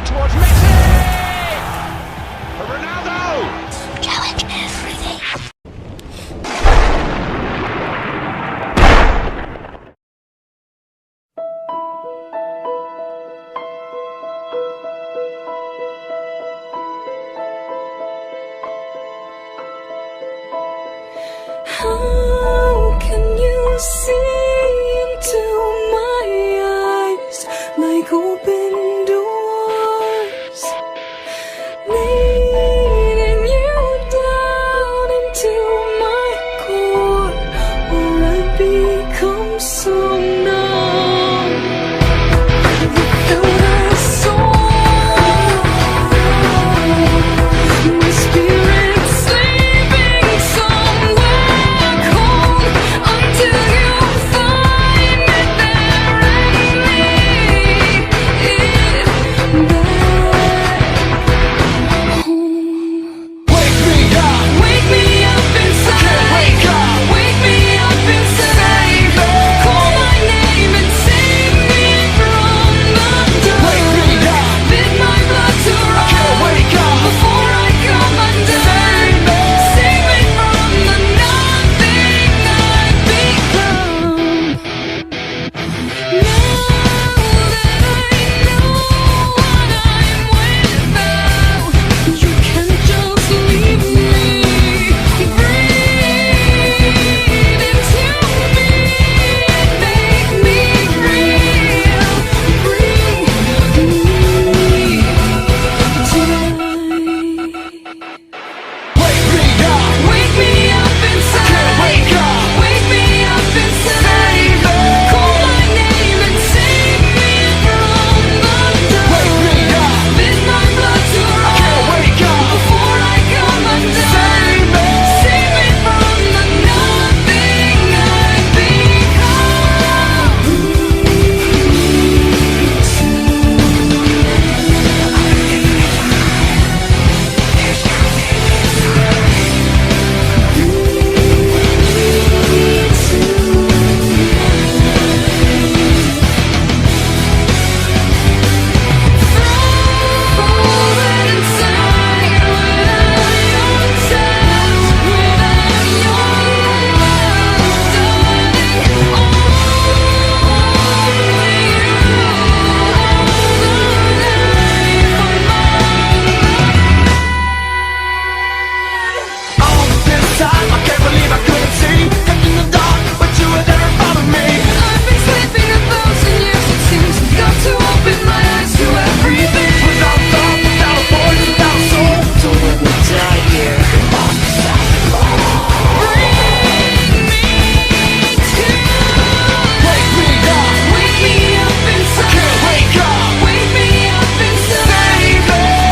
towards Messi! Ronaldo! Challenge everything. How can you see into my eyes like open doors, leading you down into my core, where I become so numb without a soul. My spirit's sleeping somewhere cold until you find me there and lead it back home. Wake me up! Wake me up inside. I can't wake up! Wake me up inside. Call my name and save me from the dark. Wake me up! Bid my blood to run. I can't wake up! Before I come undone. Save me from the nothing I've become. Now that I know what I'm without, you can't just leave me. Breathe into me, make me real. Bring me tonight. Wake me up! Wake me up inside. Wake up! Wake me up inside. Call my name and save me from the dark. Wake me up! Bid my blood to run. Wake up! Before I come undone. Save me from the nothing I've All this time, I can't believe I couldn't see. Kept in the dark, but you were there in front of me. I've been sleeping 1,000 years, it seems. Got to open my eyes to everything. Without thought, without a voice, without a soul. Don't let me die here. Wake me up! Wake me up inside. Can't wake up! Wake me up inside.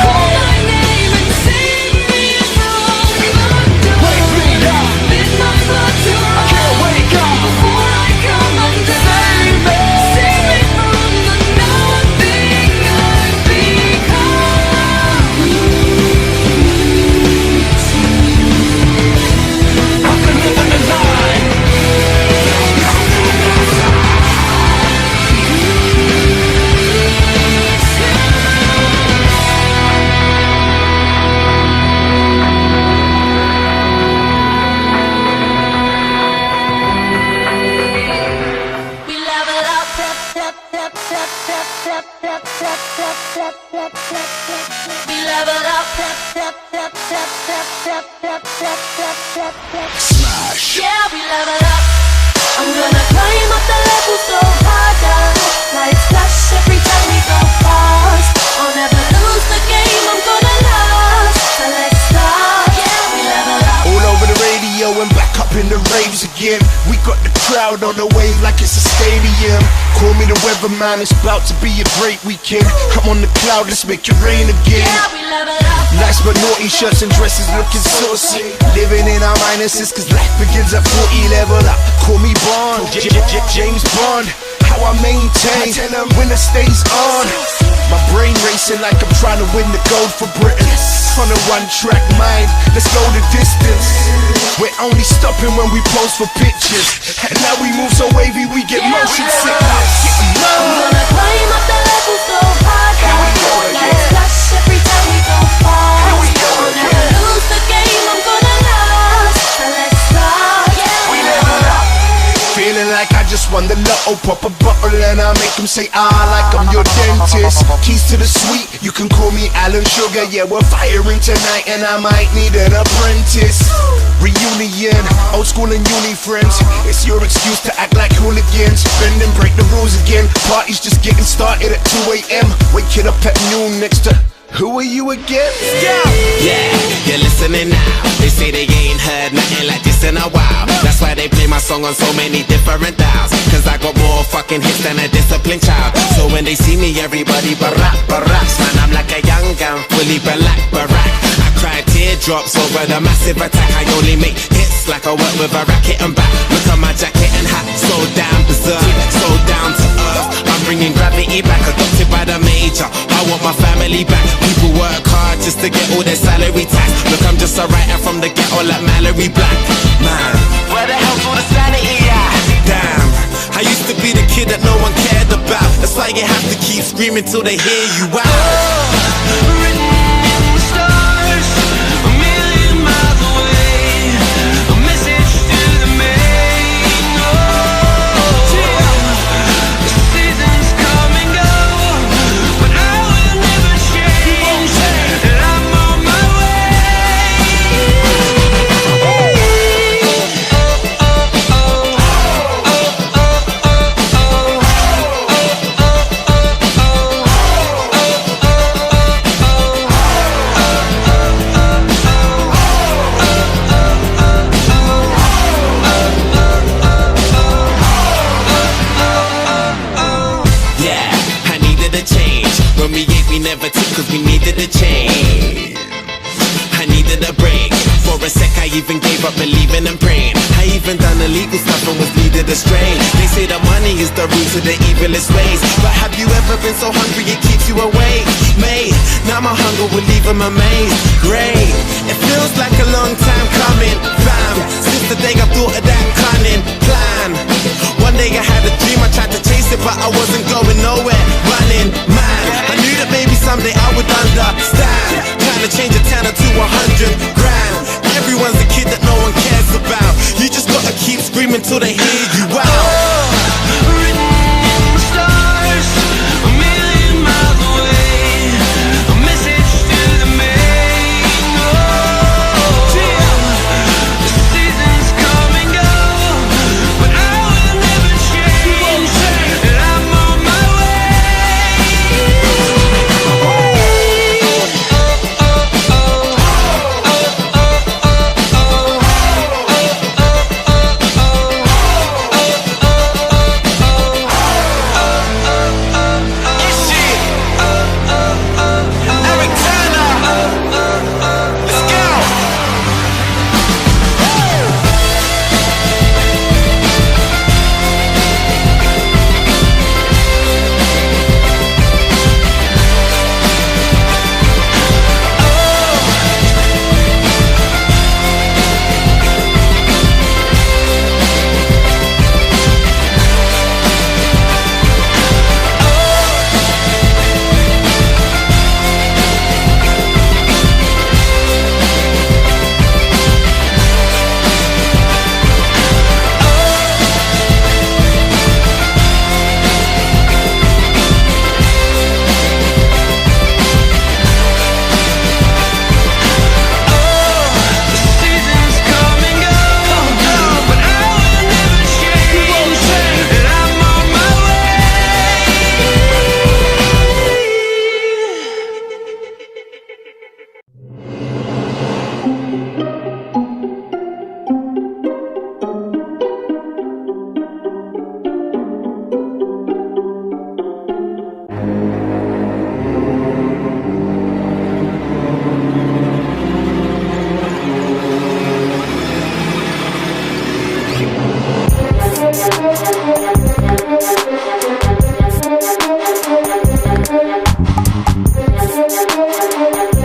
Call my name and save me from the dark. Wake me up! Bid my blood to run. Can't wake up! Before I come undone. Save me from the nothing I've become. I've been living a lie. We level up. We level up. Smash. Yeah, we level up. I'm gonna climb up the level so harder. Lights flash every time we go past. I'll never lose the game, I'm gonna last. So let's start. Yeah, we level up. All over the radio and back up in the raves again. We got the crowd on the wave like it's a stadium. Call me the weatherman, it's about to be a great weekend. I'm on the cloud, let's make it rain again. Yeah, we level up. Nice but naughty shirts and dresses looking saucy. Living in our minuses cause life begins at 40. Level up, call me Bond, James Bond. How I maintain, tell them when the stays on. My brain racing like I'm trying to win the gold for Britain. On a one-track mind, let's go the distance. We're only stopping when we pose for pictures. And now we move so wavy, we get motion sickness. I'm gonna climb up the level so hard. Here we go again. the lotto, pop a bottle and I make them say ah like I'm your dentist. Keys to the suite, you can call me Alan Sugar. Yeah, we're firing tonight and I might need an apprentice. Reunion, old school and uni friends. It's your excuse to act like hooligans. Bend and break the rules again. Party's just getting started at 2 a.m. Waking up at noon next to who are you again? Yeah, you're listening now. They say they ain't heard nothing like this in a while. That's why they play my song on so many different dials. Cause I got more fucking hits than a disciplined child. So when they see me, everybody barracks. Man, I'm like a young gun, fully barack. I cry teardrops over the massive attack. I only make hits like I work with a racket and back. Look at my jacket and hat, so damn berserk, so down to earth. I'm bringing gravity back, adopted by the major. I want my family back. People work hard just to get all their salary tax. Look, I'm just a writer from the ghetto like Mallory Black. Man, where the hell's all the sanity at? Damn, I used to be the kid that no one cared about. That's why you have to keep screaming till they hear you out. Never took cause we needed a change. I needed a break. For a sec I even gave up believing and praying. I even done illegal stuff and was leaded astray. They say that money is the root of the evilest ways. But have you ever been so hungry it keeps you awake? Mate, now my hunger will leave them amazed. Great, it feels like a long time coming. Fam, since the day I thought of that cunning plan. One day I had a dream, I tried to chase it but I wasn't going nowhere. Running, man, I knew that maybe someday I would understand. Trying to change a 10 to 100 grand. Everyone's a kid that no one cares about. You just gotta keep screaming till they hear you out. Thank you.